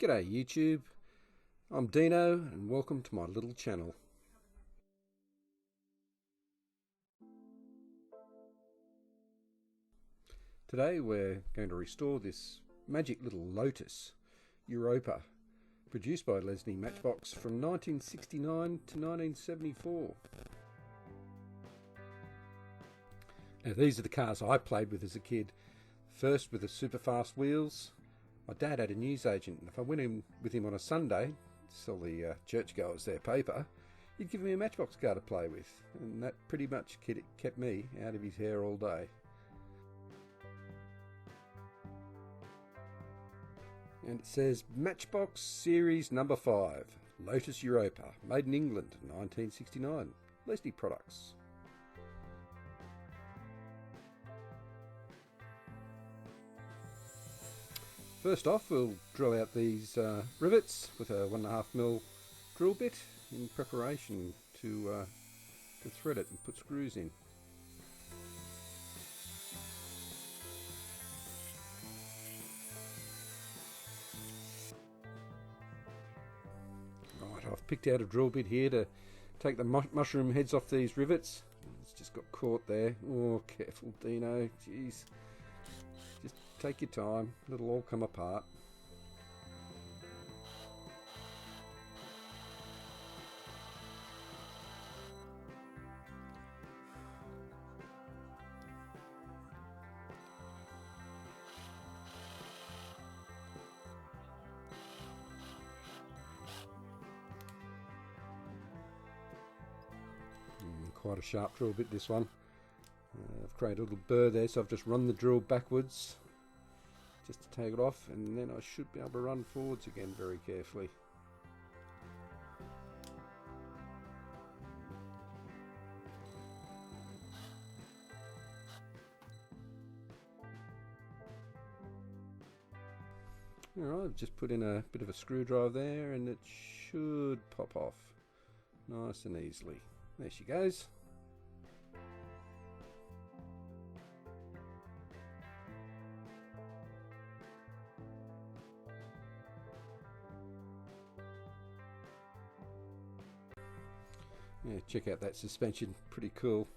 G'day YouTube, I'm Dino and welcome to my little channel. Today we're going to restore this magic little Lotus, Europa, produced by Lesney Matchbox from 1969 to 1974. Now these are the cars I played with as a kid. First with the Superfast wheels. My dad had a newsagent, and if I went in with him on a Sunday to sell the churchgoers their paper, he'd give me a Matchbox car to play with, and that pretty much kept me out of his hair all day. And it says Matchbox Series number 5, Lotus Europa, made in England, 1969, Lesney products. First off, we'll drill out these rivets with a 1.5mm drill bit in preparation to thread it and put screws in. Right, I've picked out a drill bit here to take the mushroom heads off these rivets. It's just got caught there. Oh, careful, Dino. Jeez. Just take your time, it'll all come apart. Quite a sharp drill bit, this one. I've created a little burr there, so I've just run the drill backwards just to take it off, and then I should be able to run forwards again very carefully. Alright, I've just put in a bit of a screwdriver there and it should pop off nice and easily. There she goes. Yeah, check out that suspension, pretty cool.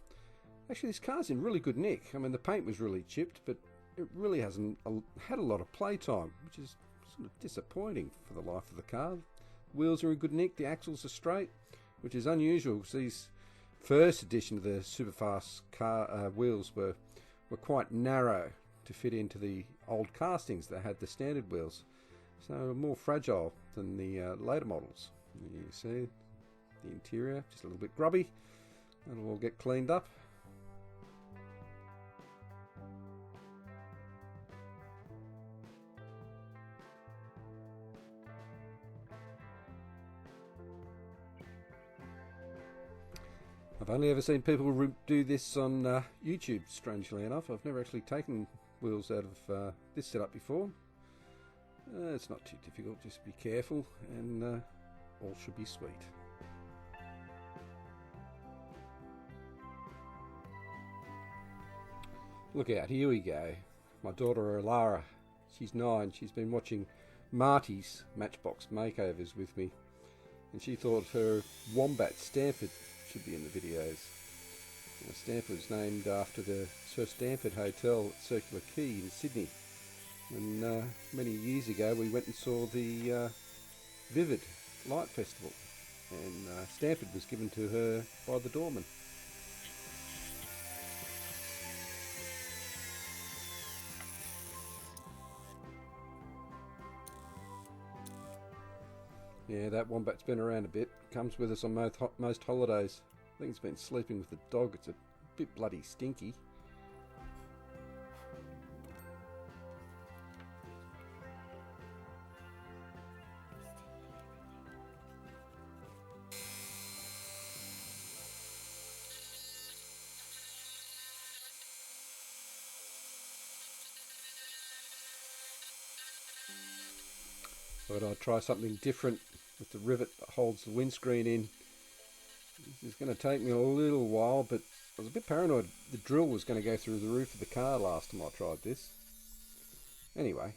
Actually, this car's in really good nick. I mean, the paint was really chipped, but it really hasn't had a lot of playtime, which is sort of disappointing for the life of the car. Wheels are in good nick, the axles are straight, which is unusual because these first edition of the Superfast car wheels were quite narrow to fit into the old castings that had the standard wheels, so more fragile than the later models. You see the interior just a little bit grubby. That'll all get cleaned up. I've only ever seen people do this on YouTube, strangely enough. I've never actually taken wheels out of this setup before. It's not too difficult, just be careful and all should be sweet. Look out, here we go. My daughter Alara, she's 9, she's been watching Marty's Matchbox makeovers with me, and she thought her wombat Stanford should be in the videos. Stanford's named after the Sir Stanford Hotel at Circular Quay in Sydney, and many years ago we went and saw the Vivid Light Festival, and Stanford was given to her by the doorman. Yeah, that wombat's been around a bit. Comes with us on most holidays. I think it's been sleeping with the dog. It's a bit bloody stinky. Thought I'd try something different with the rivet that holds the windscreen in. This is going to take me a little while, but I was a bit paranoid the drill was going to go through the roof of the car last time I tried this. Anyway,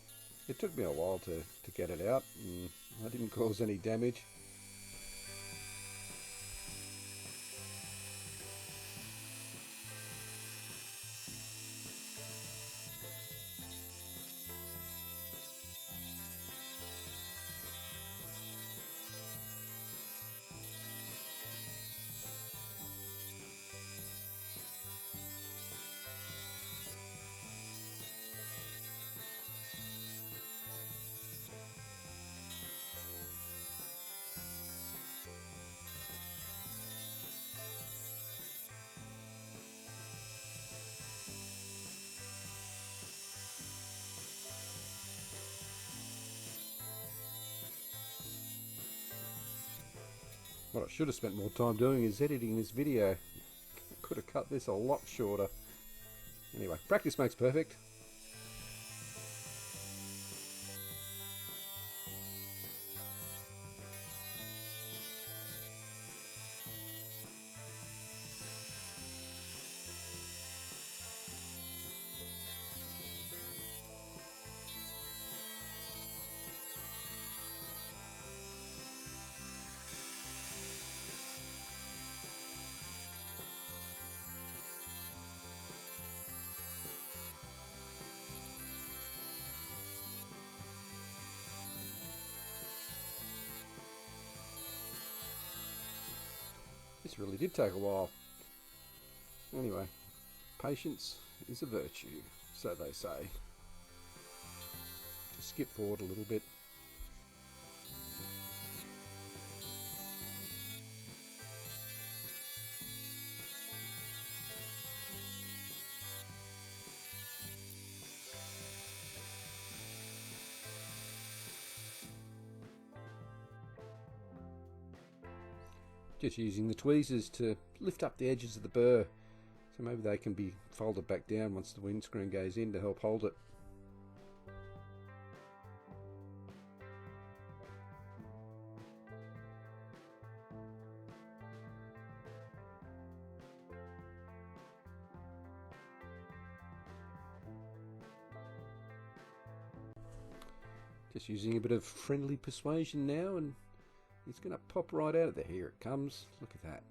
It took me a while to get it out, and I didn't cause any damage. What I should have spent more time doing is editing this video. I could have cut this a lot shorter. Anyway, practice makes perfect. This really did take a while. Anyway, patience is a virtue, so they say. Just skip forward a little bit. Just using the tweezers to lift up the edges of the burr, so maybe they can be folded back down once the windscreen goes in to help hold it. Just using a bit of friendly persuasion now, and it's going to pop right out of there. Here it comes. Look at that.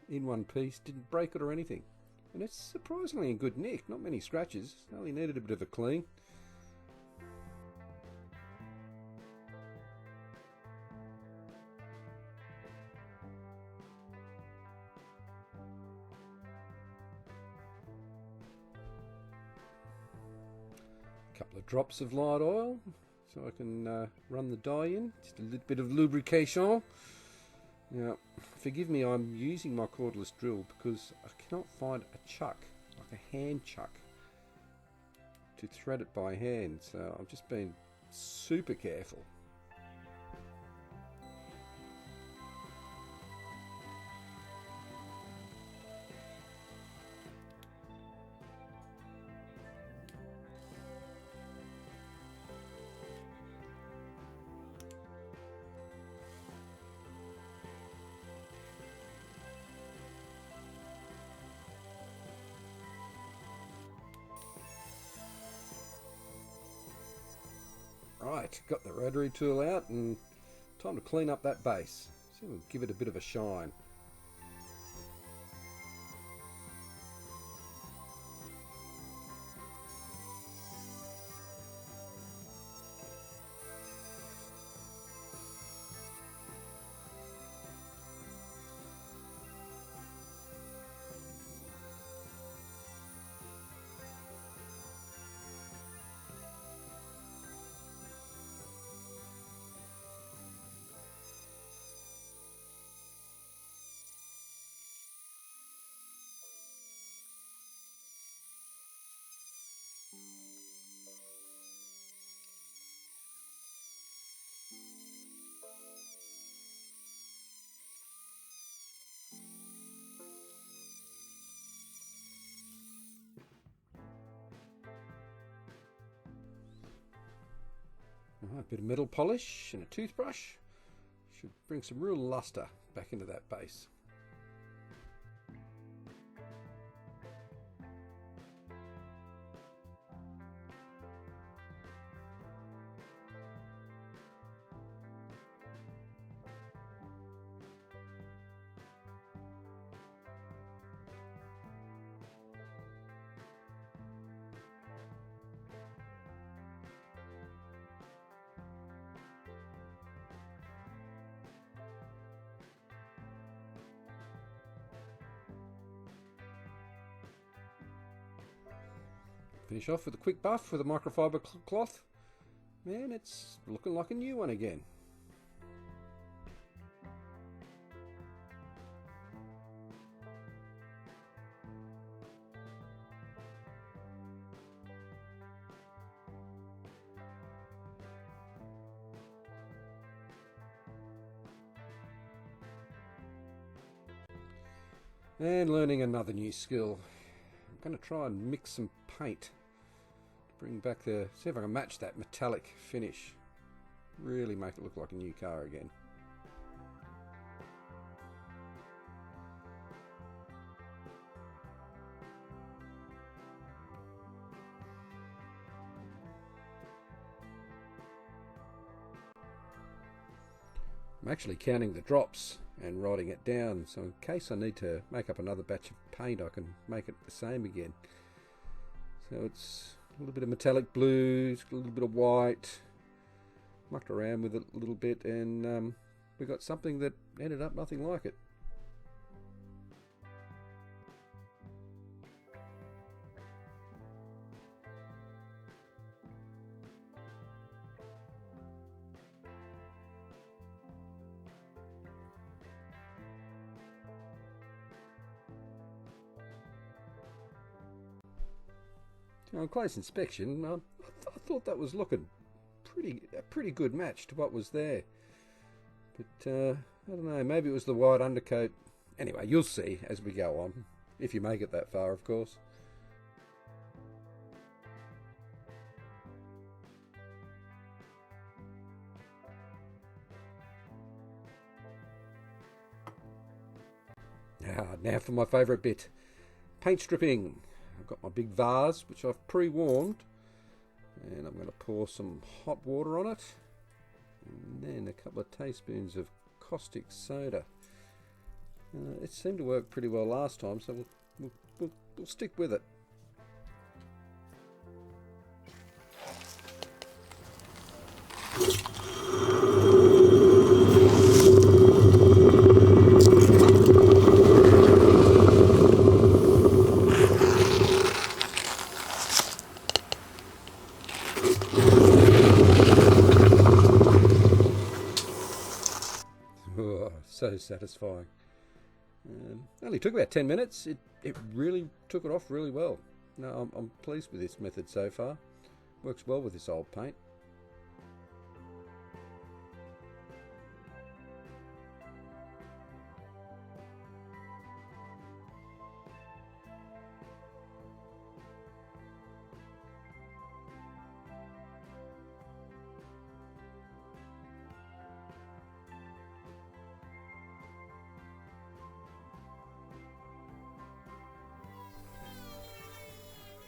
In one piece. Didn't break it or anything. And it's surprisingly in good nick. Not many scratches. Only needed a bit of a clean. A couple of drops of light oil, so I can run the dye in. Just a little bit of lubrication. Now, forgive me, I'm using my cordless drill because I cannot find a chuck, like a hand chuck, to thread it by hand. So I've just been super careful. Right, got the rotary tool out and time to clean up that base. So we'll give it a bit of a shine. Right, a bit of metal polish and a toothbrush should bring some real luster back into that base. Finish off with a quick buff with a microfiber cloth. Man, it's looking like a new one again. And learning another new skill. I'm going to try and mix some paint. Bring back see if I can match that metallic finish. Really make it look like a new car again. I'm actually counting the drops and writing it down, so in case I need to make up another batch of paint, I can make it the same again. So it's a little bit of metallic blues, a little bit of white, mucked around with it a little bit, and we got something that ended up nothing like it. On close inspection, I thought that was looking a pretty good match to what was there. But I don't know, maybe it was the white undercoat. Anyway, you'll see as we go on, if you make it that far, of course. Now for my favourite bit, paint stripping. I've got my big vase, which I've pre-warmed, and I'm going to pour some hot water on it, and then a couple of teaspoons of caustic soda. It seemed to work pretty well last time, so we'll stick with it. So satisfying. Only took about 10 minutes. It really took it off really well. No, I'm pleased with this method so far. Works well with this old paint.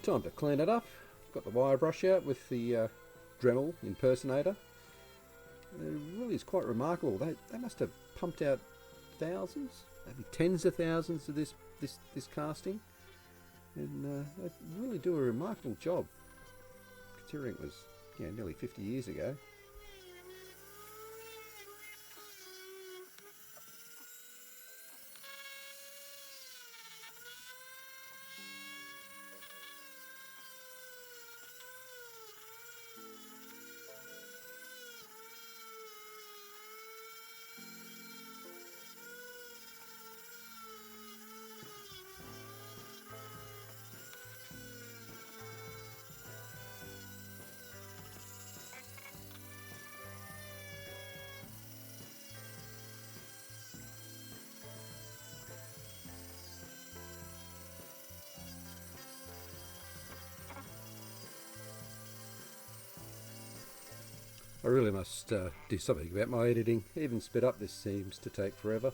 Time to clean it up. Got the wire brush out with the Dremel impersonator. It really is quite remarkable. They must have pumped out thousands, maybe tens of thousands of this casting, and they really do a remarkable job, considering it was nearly 50 years ago. I really must do something about my editing. Even sped up, this seems to take forever.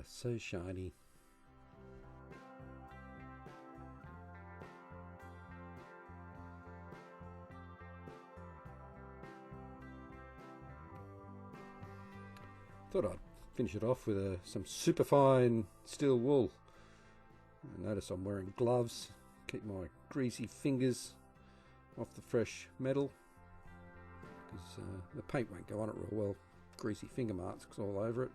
so shiny. Thought I'd finish it off with some superfine steel wool. Notice I'm wearing gloves, keep my greasy fingers off the fresh metal, because the paint won't go on it real well. Greasy finger marks all over it.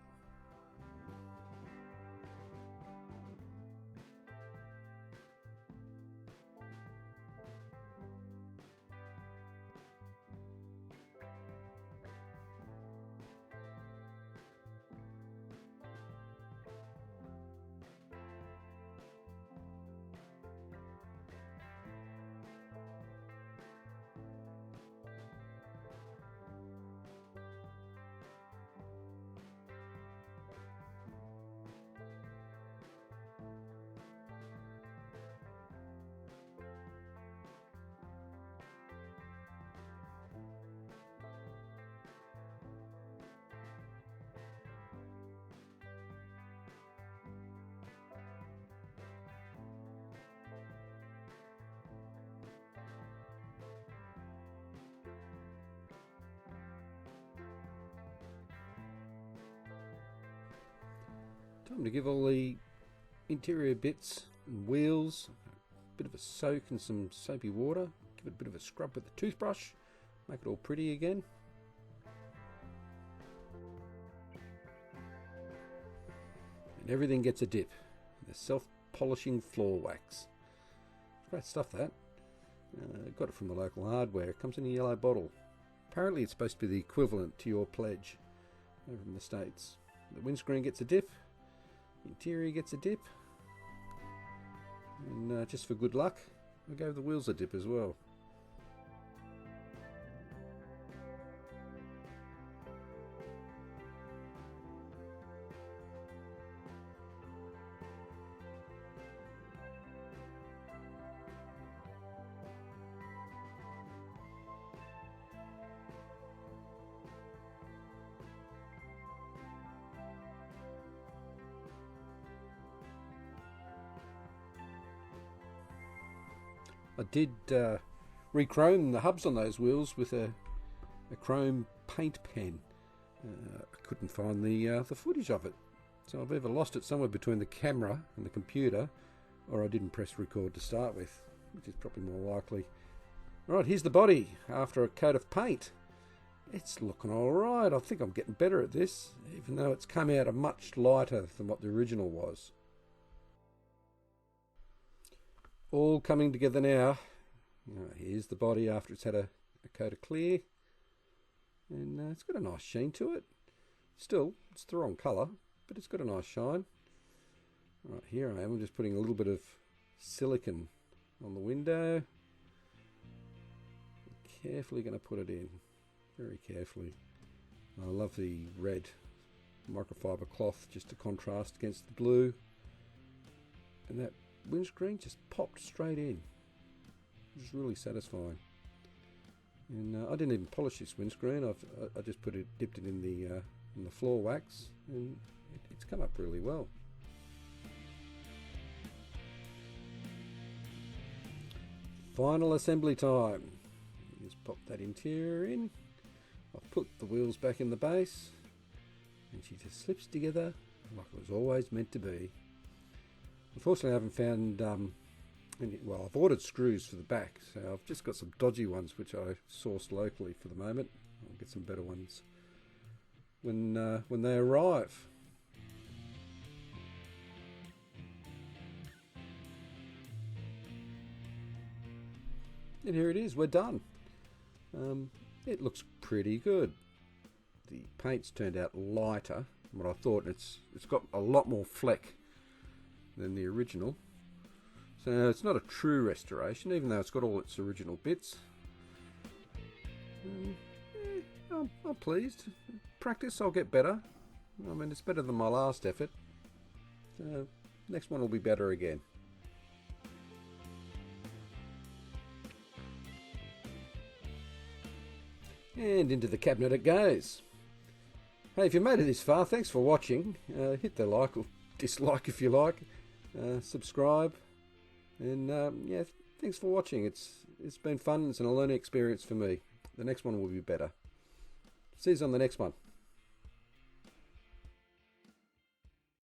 Time to give all the interior bits and wheels a bit of a soak in some soapy water. Give it a bit of a scrub with a toothbrush. Make it all pretty again. And everything gets a dip. The self-polishing floor wax. Great stuff, that. Got it from the local hardware. It comes in a yellow bottle. Apparently it's supposed to be the equivalent to your pledge over in the States. The windscreen gets a dip. The interior gets a dip. And just for good luck, I gave the wheels a dip as well. I did re-chrome the hubs on those wheels with a chrome paint pen. I couldn't find the footage of it, so I've either lost it somewhere between the camera and the computer, or I didn't press record to start with, which is probably more likely. Right, here's the body after a coat of paint. It's looking alright. I think I'm getting better at this, even though it's come out a much lighter than what the original was. All coming together now. Here's the body after it's had a coat of clear, and it's got a nice sheen to it. Still, it's the wrong colour, but it's got a nice shine. Right, here I am. I'm just putting a little bit of silicone on the window. Carefully going to put it in, very carefully. I love the red microfiber cloth just to contrast against the blue, and that windscreen just popped straight in. It was really satisfying. And I didn't even polish this windscreen. I just dipped it in the floor wax, and it's come up really well. Final assembly time. Just pop that interior in. I've put the wheels back in the base, and she just slips together like it was always meant to be. Unfortunately, I haven't found well, I've ordered screws for the back, so I've just got some dodgy ones which I sourced locally for the moment. I'll get some better ones when they arrive. And here it is, we're done. It looks pretty good. The paint's turned out lighter than what I thought. It's got a lot more fleck than the original. So it's not a true restoration, even though it's got all its original bits. I'm pleased. Practice, I'll get better. I mean, it's better than my last effort. So next one will be better again. And into the cabinet it goes. Hey, if you made it this far, thanks for watching. Hit the like or dislike if you like, subscribe, and yeah, thanks for watching. It's been fun. It's a learning experience for me. The next one will be better. See you on the next one.